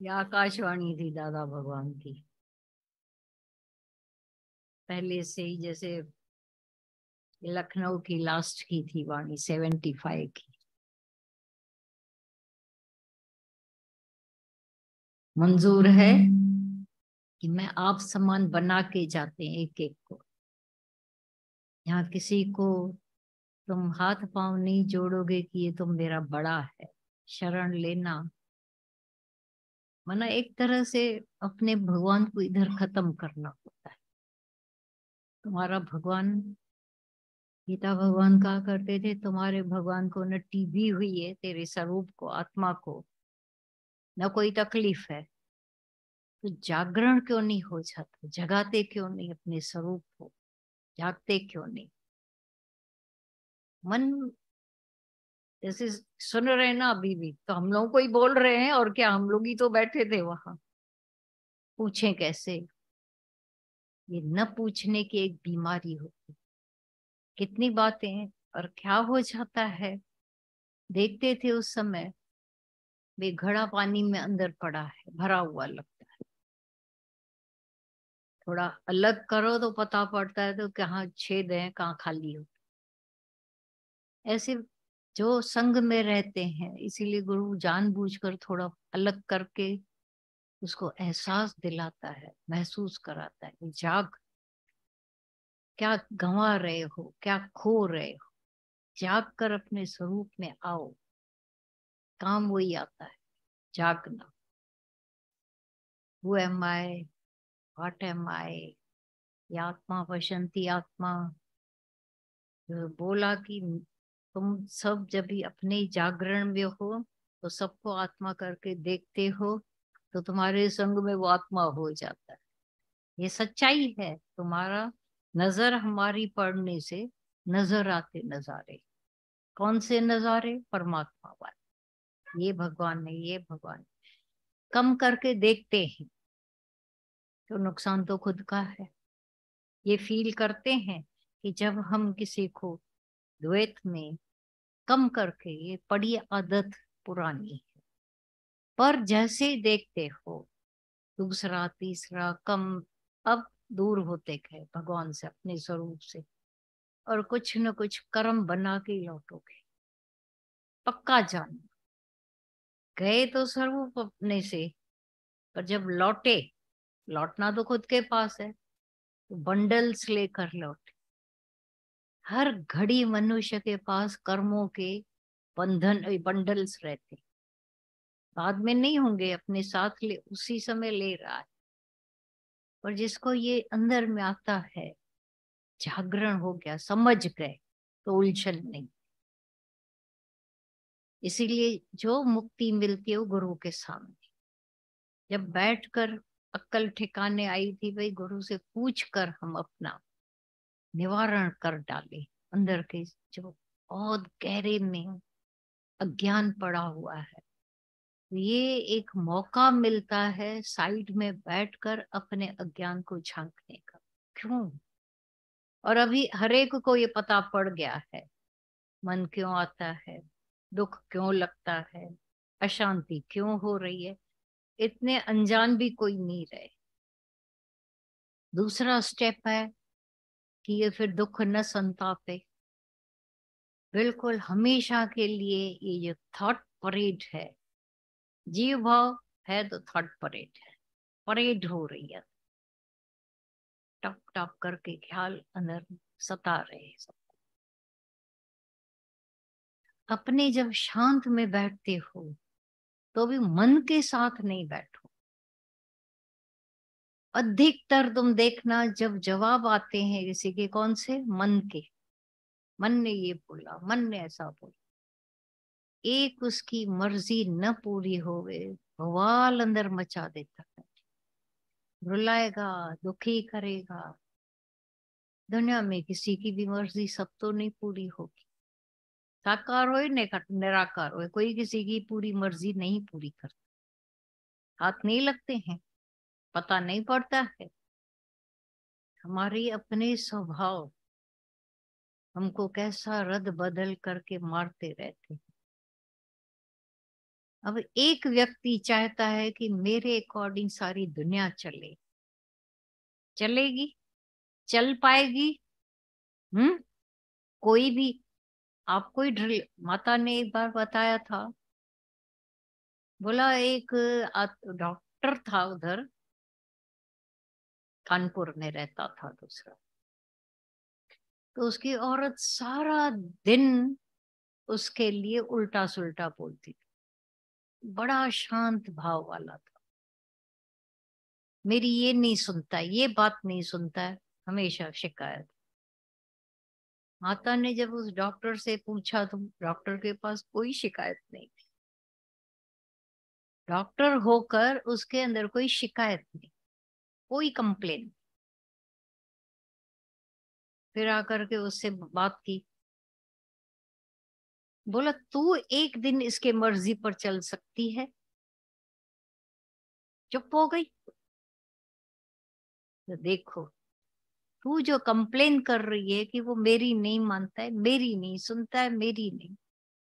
ये आकाशवाणी थी दादा भगवान की। पहले से ही जैसे लखनऊ की लास्ट की थी वाणी 75 की। मंजूर है कि मैं आप समान बना के जाते हैं एक एक को। यहाँ किसी को तुम हाथ पांव नहीं जोड़ोगे कि ये तुम मेरा बड़ा है। शरण लेना माना एक तरह से अपने भगवान को इधर खत्म करना होता है। तुम्हारा भगवान, गीता भगवान कहा करते थे, तुम्हारे भगवान को न टीबी हुई है, तेरे स्वरूप को, आत्मा को न कोई तकलीफ है। तो जागरण क्यों नहीं हो जाता? जगाते क्यों नहीं अपने स्वरूप को? जागते क्यों नहीं? मन जैसे सुन रहे हैं ना, अभी भी तो हम लोग को ही बोल रहे हैं, और क्या, हम लोग ही तो बैठे थे वहां। पूछें कैसे? ये न पूछने की एक बीमारी होती। कितनी बातें और क्या हो जाता है। देखते थे उस समय, वे घड़ा पानी में अंदर पड़ा है, भरा हुआ लगता है। थोड़ा अलग करो तो पता पड़ता है, तो कहाँ छेद है, कहाँ खाली हो। ऐसे जो संग में रहते हैं, इसीलिए गुरु जानबूझकर थोड़ा अलग करके उसको एहसास दिलाता है, महसूस कराता है। जाग, क्या गंवा रहे हो, क्या खो रहे हो? जाग कर अपने स्वरूप में आओ। काम वही आता है, जागना। Who am I, what am I, ये आत्मा वशंती आत्मा। जो बोला कि तुम सब जब भी अपने जागरण में हो तो सबको आत्मा करके देखते हो, तो तुम्हारे संग में वो आत्मा हो जाता है। ये सच्चाई है। तुम्हारा नजर हमारी पढ़ने से नजर आते नजारे। कौन से नजारे? परमात्मा वाले। ये भगवान है, ये भगवान। कम करके देखते हैं तो नुकसान तो खुद का है। ये फील करते हैं कि जब हम किसी को द्वैत में कम करके, ये पड़ी आदत पुरानी है, पर जैसे ही देखते हो दूसरा तीसरा कम, अब दूर होते गए भगवान से, अपने स्वरूप से। और कुछ न कुछ कर्म बना के ही लौटोगे, पक्का जान। गए तो स्वरूप अपने से, पर जब लौटे, लौटना तो खुद के पास है, तो बंडल्स लेकर लौटे। हर घड़ी मनुष्य के पास कर्मों के बंधन बंडल्स रहते। बाद में नहीं होंगे, अपने साथ ले, उसी समय ले रहा है। और जिसको ये अंदर में आता है, जागरण हो गया, समझ गए, तो उलझन नहीं। इसीलिए जो मुक्ति मिलती है वो गुरु के सामने। जब बैठकर अक्ल ठिकाने आई थी, भाई गुरु से पूछ कर हम अपना निवारण कर डाले। अंदर के जो बहुत गहरे में अज्ञान पड़ा हुआ है, ये एक मौका मिलता है साइड में बैठकर अपने अज्ञान को झांकने का। क्यों? और अभी हरेक को ये पता पड़ गया है, मन क्यों आता है, दुख क्यों लगता है, अशांति क्यों हो रही है। इतने अनजान भी कोई नहीं रहे। दूसरा स्टेप है कि ये फिर दुख न संतापे। बिल्कुल हमेशा के लिए ये जो थॉट परेड है, जीव भाव है तो थॉट परेड है, परेड हो रही है। टप टप करके ख्याल अंदर सता रहे सब। अपने जब शांत में बैठते हो तो भी मन के साथ नहीं बैठो। अधिकतर तुम देखना, जब जवाब आते हैं किसी के, कौन से? मन के। मन ने ये बोला, मन ने ऐसा बोला। एक उसकी मर्जी न पूरी होवे, बवाल अंदर मचा देता है। रुलाएगा, दुखी करेगा। दुनिया में किसी की भी मर्जी सब तो नहीं पूरी होगी। साकार हो निराकार हो, कोई किसी की पूरी मर्जी नहीं पूरी करता। हाथ नहीं लगते हैं, पता नहीं पड़ता है। हमारी अपने स्वभाव हमको कैसा रद बदल करके मारते रहते हैं। अब एक व्यक्ति चाहता है कि मेरे अकॉर्डिंग सारी दुनिया चले, चलेगी? चल पाएगी? हम्म? कोई भी आपको ही ड्रिल, माता ने एक बार बताया था, बोला एक डॉक्टर था उधर, कानपुर में रहता था दूसरा, तो उसकी औरत सारा दिन उसके लिए उल्टा सुल्टा बोलती थी, बड़ा शांत भाव वाला था, मेरी ये नहीं सुनता, ये बात नहीं सुनता है, हमेशा शिकायत। माता ने जब उस डॉक्टर से पूछा तो डॉक्टर के पास कोई शिकायत नहीं थी, डॉक्टर होकर उसके अंदर कोई शिकायत नहीं, कोई कंप्लेन। फिर आकर के उससे बात की, बोला तू एक दिन इसके मर्जी पर चल सकती है? चुप हो गई। तो देखो, तू जो कंप्लेन कर रही है कि वो मेरी नहीं मानता है, मेरी नहीं सुनता है, मेरी नहीं,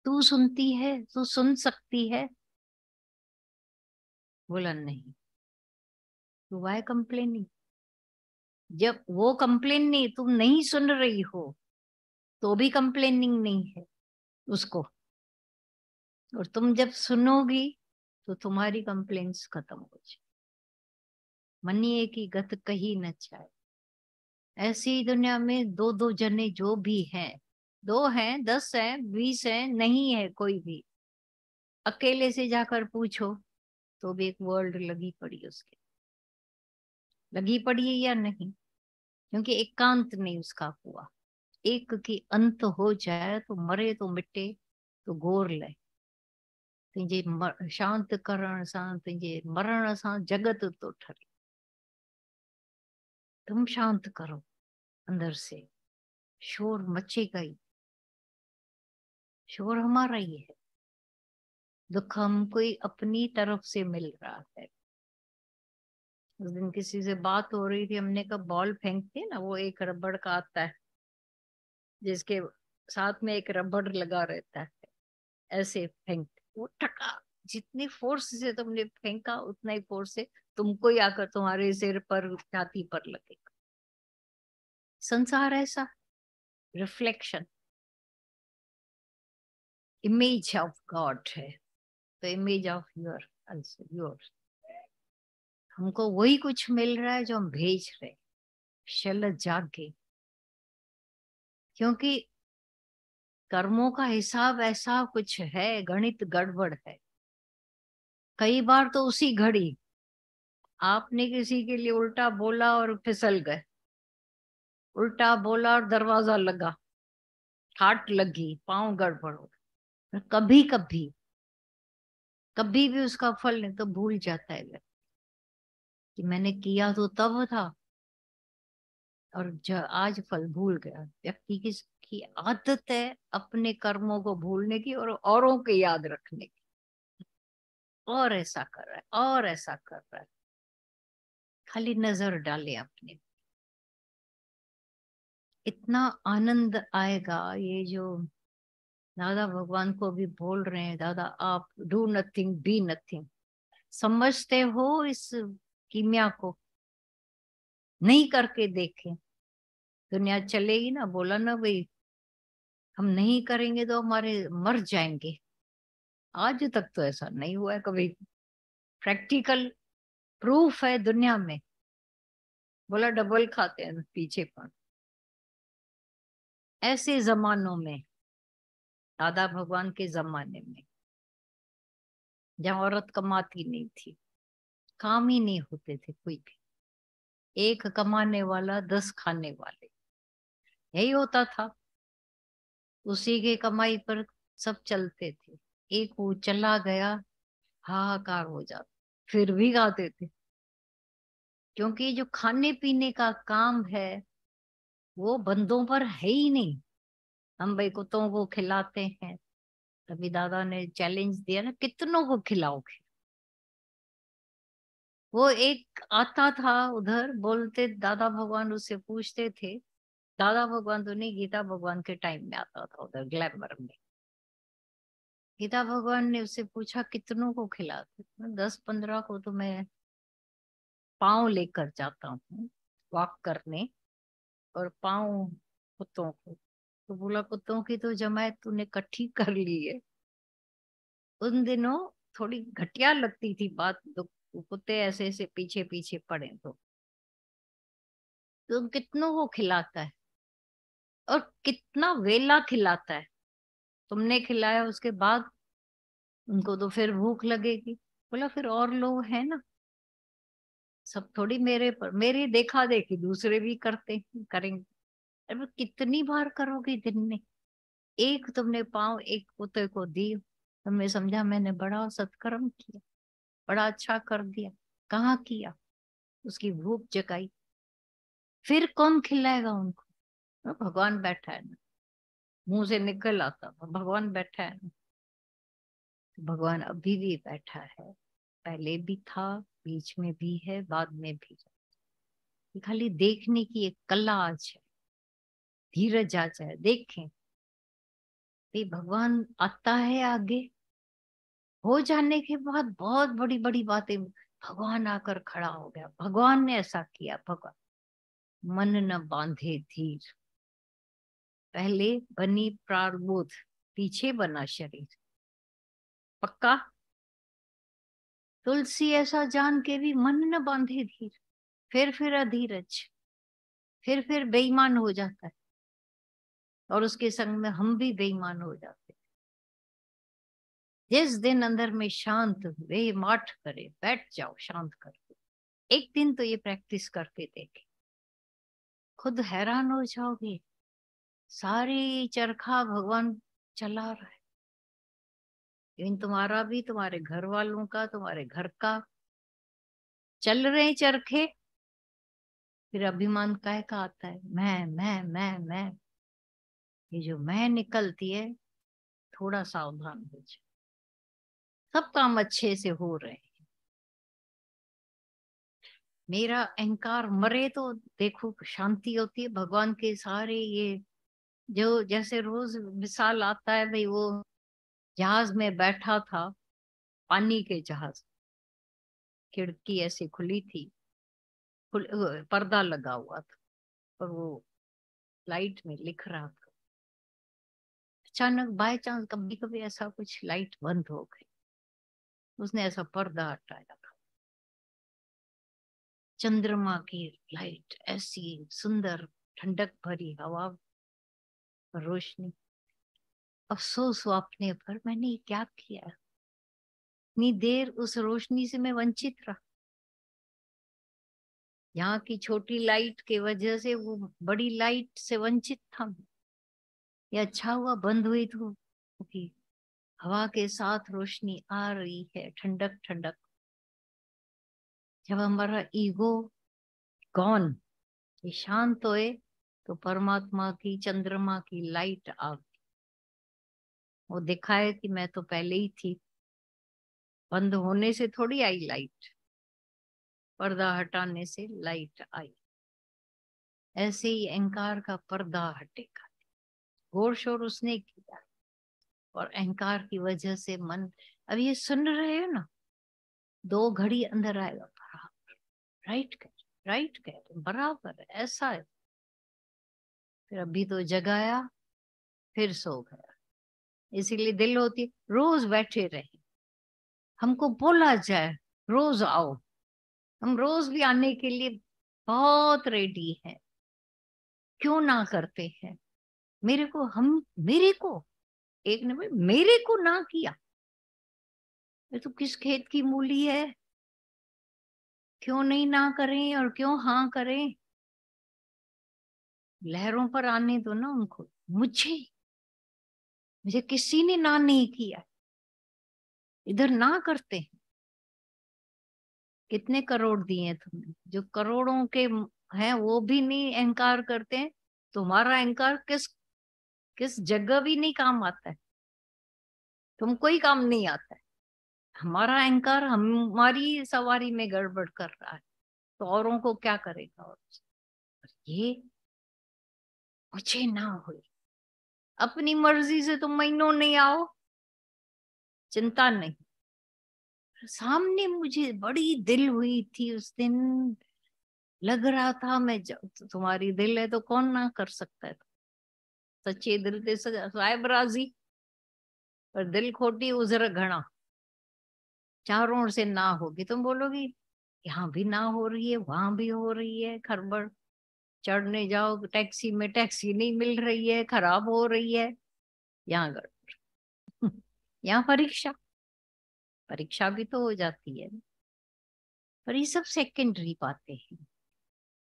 तू सुनती है, तू सुन सकती है? बोला नहीं। तो वाई कंप्लेनिंग? जब वो कंप्लेन नहीं, तुम नहीं सुन रही हो, तो भी कंप्लेनिंग नहीं है उसको, और तुम जब सुनोगी तो तुम्हारी कंप्लेंट्स खत्म हो जाए। मनिए की गत कही न जाए। ऐसी दुनिया में दो दो जने जो भी हैं, दो हैं, 10 हैं, 20 हैं, नहीं है कोई भी, अकेले से जाकर पूछो तो भी एक वर्ल्ड लगी पड़ी उसके, लगी पड़ी है या नहीं? क्योंकि एकांत नहीं उसका हुआ। एक की अंत हो जाए तो मरे तो मिटे, तो गोर ले। तुझे शांत करण सां, तुझे मरण सां जगत तो ठरे। तुम शांत करो अंदर से, शोर मचेगा ही, शोर हमारा ही है, दुख हमको ही अपनी तरफ से मिल रहा है। उस दिन किसी से बात हो रही थी, हमने कहा बॉल फेंकते ना, वो एक रबड़ का आता है जिसके साथ में एक रबड़ लगा रहता है, ऐसे फेंकते, वो टका, जितनी फोर्स से तुमने फेंका उतना ही फोर्स से तुमको ही आकर तुम्हारे सिर पर, छाती पर लगेगा। संसार ऐसा रिफ्लेक्शन, इमेज ऑफ गॉड है, तो image of your also your. हमको वही कुछ मिल रहा है जो हम भेज रहे, शल जागे, क्योंकि कर्मों का हिसाब ऐसा कुछ है, गणित गड़बड़ है। कई बार तो उसी घड़ी आपने किसी के लिए उल्टा बोला और फिसल गए, उल्टा बोला और दरवाजा लगा, ठाट लगी, पांव गड़बड़ हो गए। कभी कभी, कभी भी उसका फल नहीं तो भूल जाता है व्यक्ति कि मैंने किया तो तब था, और आज फल भूल गया। व्यक्ति की आदत है अपने कर्मों को भूलने की और औरों के याद रखने की, और ऐसा कर रहा है और ऐसा कर रहा है, खाली नजर डाले अपने। इतना आनंद आएगा, ये जो दादा भगवान को भी बोल रहे हैं, दादा आप डू नथिंग बी नथिंग, समझते हो इस कीमिया को? नहीं करके देखें, दुनिया चलेगी ना? बोला ना भाई, हम नहीं करेंगे तो हमारे मर जाएंगे। आज तक तो ऐसा नहीं हुआ है कभी, प्रैक्टिकल प्रूफ है दुनिया में। बोला डबल खाते हैं पीछे पर। ऐसे जमानों में, दादा भगवान के जमाने में, जहाँ औरत कमाती नहीं थी, काम ही नहीं होते थे कोई भी, एक कमाने वाला 10 खाने वाले, यही होता था। उसी के कमाई पर सब चलते थे। एक वो चला गया, हाहाकार हो जाता, फिर भी गाते थे, क्योंकि जो खाने पीने का काम है वो बंदों पर है ही नहीं। हम भाई कुत्तों को खिलाते हैं, तभी दादा ने चैलेंज दिया ना, कितनों को खिलाओगे? वो एक आता था उधर, बोलते दादा भगवान उससे पूछते थे, दादा भगवान तो नहीं, गीता भगवान के टाइम में आता था उधर ग्लैमर में, गीता भगवान ने उससे पूछा कितनों को खिलाते? 10-15 को तो मैं पाँव लेकर जाता हूँ वॉक करने, और पाँव कुत्तों को। तो बोला कुत्तों की तो जमायत तूने इकट्ठी कर ली है। उन दिनों थोड़ी घटिया लगती थी बात, तो कुत्ते ऐसे ऐसे पीछे पीछे पड़े तो तुम कितनों को खिलाता है और कितना वेला खिलाता है? तुमने खिलाया उसके बाद उनको तो फिर भूख लगेगी। बोला फिर और लोग हैं ना, सब थोड़ी मेरे पर, मेरी देखा देखी दूसरे भी करते हैं, करेंगे। अरे कितनी बार करोगे दिन में? एक तुमने पाँव एक कुत्ते को दी, तुमने समझा मैंने बड़ा सत्कर्म किया, बड़ा अच्छा कर दिया। कहाँ किया? उसकी भूख जगाई। फिर कौन खिलाएगा उनको? भगवान बैठा है ना, मुंह से निकल आता भगवान बैठा है ना। भगवान अभी भी बैठा है, पहले भी था, बीच में भी है, बाद में भी है। ये खाली देखने की एक कला आज है, धीरज आ जाए देखें। ये भगवान आता है आगे, हो जाने के बाद बहुत बड़ी बड़ी बातें, भगवान आकर खड़ा हो गया, भगवान ने ऐसा किया। भगवान मन न बांधे धीर, पहले बनी प्रारब्ध, पीछे बना शरीर। पक्का? तुलसी ऐसा जान के भी मन न बांधे धीर, फिर अधीरज, फिर बेईमान हो जाता है, और उसके संग में हम भी बेईमान हो जाते हैं। जिस दिन अंदर में शांत वे माठ करे, बैठ जाओ शांत करके, एक दिन तो ये प्रैक्टिस करके देखे, खुद हैरान हो जाओगे। सारी चरखा भगवान चला रहा है, लेकिन तुम्हारा भी, तुम्हारे घर वालों का, तुम्हारे घर का चल रहे हैं चरखे। फिर अभिमान काहे का आता है? मैं। ये जो मैं निकलती है, थोड़ा सावधान हो जाए। सब काम अच्छे से हो रहे हैं, मेरा अहंकार मरे तो देखो शांति होती है। भगवान के सारे ये जो, जैसे रोज मिसाल आता है भाई, वो जहाज में बैठा था, पानी के जहाज, खिड़की ऐसे खुली थी, पर्दा लगा हुआ था, और वो लाइट में लिख रहा था। अचानक बाय चांस कभी कभी ऐसा कुछ लाइट बंद हो गई, उसने ऐसा पर्दा हटाया था, चंद्रमा की लाइट ऐसी सुंदर, ठंडक भरी हवा, रोशनी। अफसोस हुआ अपने पर, मैंने ये क्या किया? इतनी देर उस रोशनी से मैं वंचित रहा। यहाँ की छोटी लाइट के वजह से वो बड़ी लाइट से वंचित था। ये अच्छा हुआ बंद हुई, तो क्योंकि हवा के साथ रोशनी आ रही है, ठंडक ठंडक। जब हमारा ईगो गॉन, ये शांत होए, तो परमात्मा की, चंद्रमा की लाइट आ गई। वो दिखाए कि मैं तो पहले ही थी, बंद होने से थोड़ी आई लाइट, पर्दा हटाने से लाइट आई। ऐसे ही अहंकार का पर्दा हटेगा। घोर शोर उसने किया, और अहंकार की वजह से मन, अब ये सुन रहे हो ना, 2 घड़ी अंदर आएगा बराबर, राइट कह बराबर ऐसा है। फिर अभी तो जगाया, फिर सो गया। इसीलिए दिल होती रोज बैठे रहे, हमको बोला जाए रोज आओ, हम रोज भी आने के लिए बहुत रेडी हैं। क्यों ना करते हैं? मेरे को एक ने भाई मेरे को ना किया, ये तो किस खेत की मूली है? क्यों नहीं ना करें और क्यों हाँ करें? लहरों पर आने दो ना उनको। मुझे मुझे किसी ने ना नहीं किया, इधर ना करते हैं। कितने करोड़ दिए हैं तुमने? जो करोड़ों के हैं वो भी नहीं अहंकार करते हैं। तुम्हारा अहंकार किस किस जगह भी नहीं काम आता है, तुमको ही काम नहीं आता है। हमारा अहंकार हमारी सवारी में गड़बड़ कर रहा है, तो औरों को क्या करेगा? और ये मुझे ना हुई, अपनी मर्जी से तुम महीनों नहीं आओ, चिंता नहीं। सामने मुझे बड़ी दिल हुई थी उस दिन, लग रहा था मैं तुम्हारी दिल है तो कौन ना कर सकता है, सच्चे दिल ते साहिब राजी, पर दिल खोटी उजर घना, चारों ओर से ना होगी। तुम बोलोगी यहाँ भी ना हो रही है, वहां भी हो रही है खरबड़, चढ़ने जाओ टैक्सी में, टैक्सी नहीं मिल रही है, खराब हो रही है, यहाँ गड़बड़। यहाँ परीक्षा, परीक्षा भी तो हो जाती है, पर ये सब सेकेंडरी बातें हैं।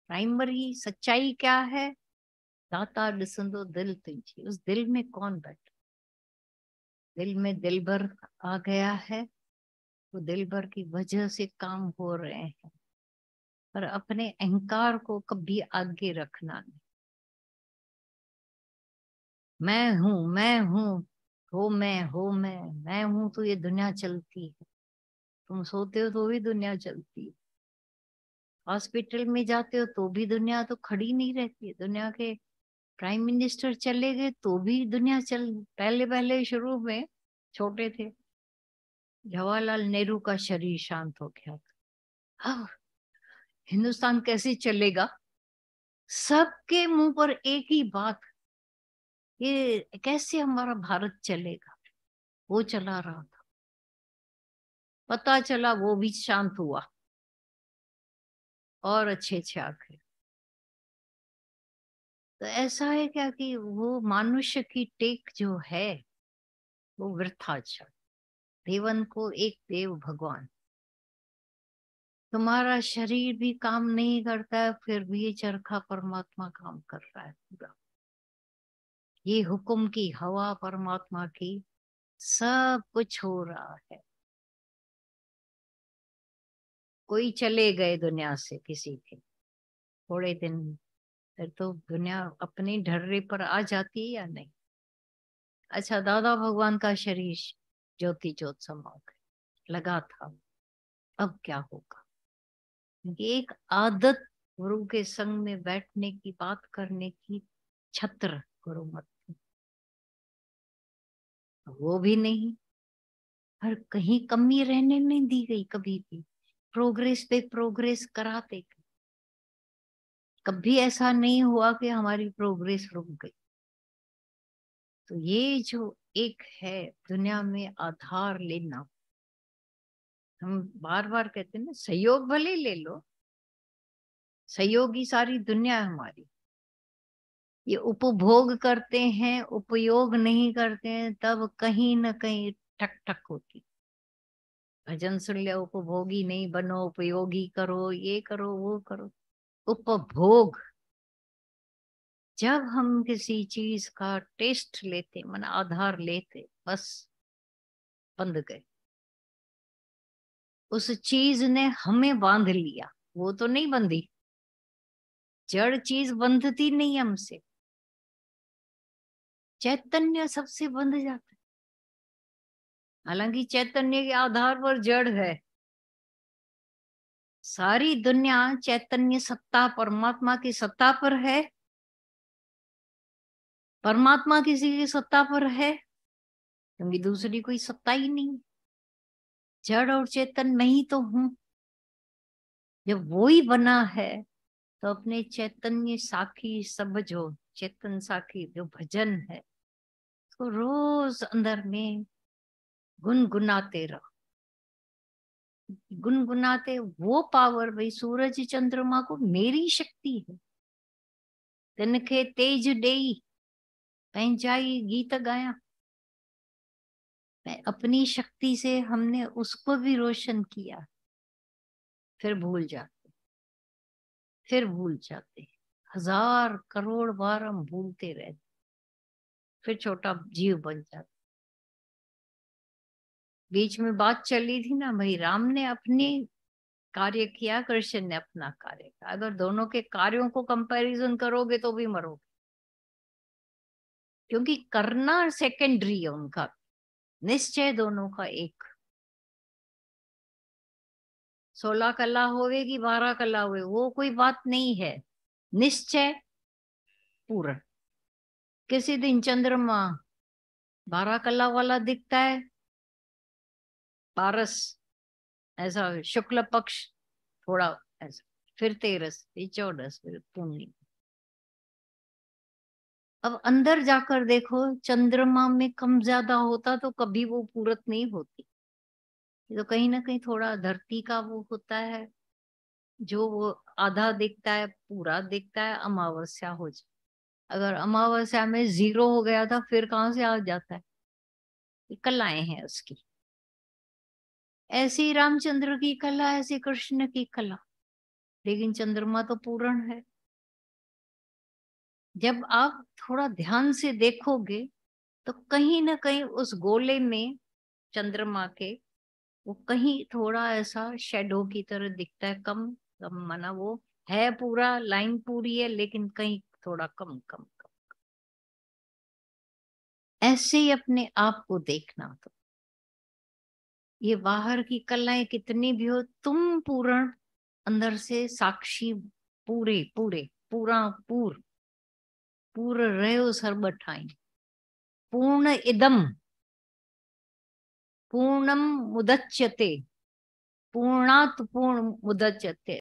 प्राइमरी सच्चाई क्या है? दाता ॾिसंदो दिल तुझी, उस दिल में कौन बैठा? दिल में दिल भर आ गया है, तो दिल भर की वजह से काम हो रहे हैं, पर अपने अहंकार को कभी आगे रखना नहीं। मैं हूं, मैं हूं, मैं हूं तो ये दुनिया चलती है। तुम सोते हो तो भी दुनिया चलती है, हॉस्पिटल में जाते हो तो भी दुनिया तो खड़ी नहीं रहती है। दुनिया के प्राइम मिनिस्टर चले गए तो भी दुनिया चल, पहले पहले शुरू में छोटे थे, जवाहरलाल नेहरू का शरीर शांत हो गया था। अब हिंदुस्तान कैसे चलेगा? सबके मुंह पर एक ही बात, ये कैसे हमारा भारत चलेगा? वो चला रहा था, पता चला वो भी शांत हुआ और अच्छे अच्छे आ गए। तो ऐसा है क्या कि वो मनुष्य की टेक जो है वो वृथा चल, देवन को एक देव भगवान। तुम्हारा शरीर भी काम नहीं करता है, फिर भी ये चरखा परमात्मा काम कर रहा है पूरा। ये हुक्म की हवा परमात्मा की, सब कुछ हो रहा है। कोई चले गए दुनिया से किसी के थोड़े दिन, फिर तो दुनिया अपनी ढर्रे पर आ जाती है या नहीं? अच्छा, दादा भगवान का शरीर ज्योति ज्योत समा गए, लगा था अब क्या होगा। ये एक आदत, गुरु के संग में बैठने की, बात करने की, छत्र गुरु मत, वो भी नहीं। हर कहीं कमी रहने नहीं दी गई कभी भी, प्रोग्रेस पे प्रोग्रेस कराते गए। कभी ऐसा नहीं हुआ कि हमारी प्रोग्रेस रुक गई। तो ये जो एक है दुनिया में आधार लेना, हम बार बार कहते हैं ना, सहयोग भले ले लो, सहयोगी सारी दुनिया है हमारी। ये उपभोग करते हैं, उपयोग नहीं करते हैं, तब कहीं ना कहीं ठक ठक होती। भजन सुन लिया, उपभोगी नहीं बनो, उपयोगी करो, ये करो वो करो। उपभोग, जब हम किसी चीज का टेस्ट लेते, मन आधार लेते, बस बंध गए। उस चीज ने हमें बांध लिया, वो तो नहीं बंधी। जड़ चीज बंधती नहीं हमसे, चैतन्य सबसे बंध जाता है। हालांकि चैतन्य के आधार पर जड़ है। सारी दुनिया चैतन्य सत्ता, परमात्मा की सत्ता पर है। परमात्मा किसी की सत्ता पर है, क्योंकि दूसरी कोई सत्ता ही नहीं। जड़ और चेतन मैं ही तो हूं। जब वो ही बना है तो अपने चैतन्य साखी सब, जो चेतन साखी जो भजन है, तो रोज अंदर में गुनगुनाते रहो। गुनगुनाते वो पावर, भाई सूरज चंद्रमा को मेरी शक्ति है, तिनखे तेज देई पंहिंजाई गीत गाया। मैं अपनी शक्ति से, हमने उसको भी रोशन किया, फिर भूल जाते, फिर भूल जाते, हजार करोड़ बार हम भूलते रहते, फिर छोटा जीव बन जाते। बीच में बात चली थी ना भाई, राम ने अपने कार्य किया, कृष्ण ने अपना कार्य किया। अगर दोनों के कार्यों को कंपैरिजन करोगे तो भी मरोगे, क्योंकि करना सेकेंडरी है उनका, निश्चय दोनों का एक। 16 कला होवे कि 12 कला हुए, वो कोई बात नहीं है, निश्चय पूर्ण। किसी दिन चंद्रमा 12 कला वाला दिखता है, पारस, ऐसा शुक्ल पक्ष थोड़ा ऐसा, फिर तेरस, फिर चौदस, फिर पूर्णिमा। अब अंदर जाकर देखो, चंद्रमा में कम ज्यादा होता तो कभी वो पूरत नहीं होती। ये तो कहीं ना कहीं थोड़ा धरती का वो होता है, जो वो आधा दिखता है पूरा दिखता है अमावस्या हो जाए। अगर अमावस्या में 0 हो गया था फिर कहाँ से आ जाता है? ये कलाएं हैं उसकी। ऐसी रामचंद्र की कला, ऐसी कृष्ण की कला। लेकिन चंद्रमा तो पूर्ण है। जब आप थोड़ा ध्यान से देखोगे तो कहीं ना कहीं उस गोले में चंद्रमा के, वो कहीं थोड़ा ऐसा शेडो की तरह दिखता है, कम कम, माना वो है पूरा, लाइन पूरी है लेकिन कहीं थोड़ा कम कम कम। ऐसे ही अपने आप को देखना। तो ये बाहर की कलाएं कितनी भी हो, तुम पूर्ण अंदर से साक्षी, पूरे पूरे पूरा पूर्ण रहे हो सर्ब ठाई। पूर्ण इदम पूर्णम मुदच्यते, पूर्णात पूर्ण मुदच्यते।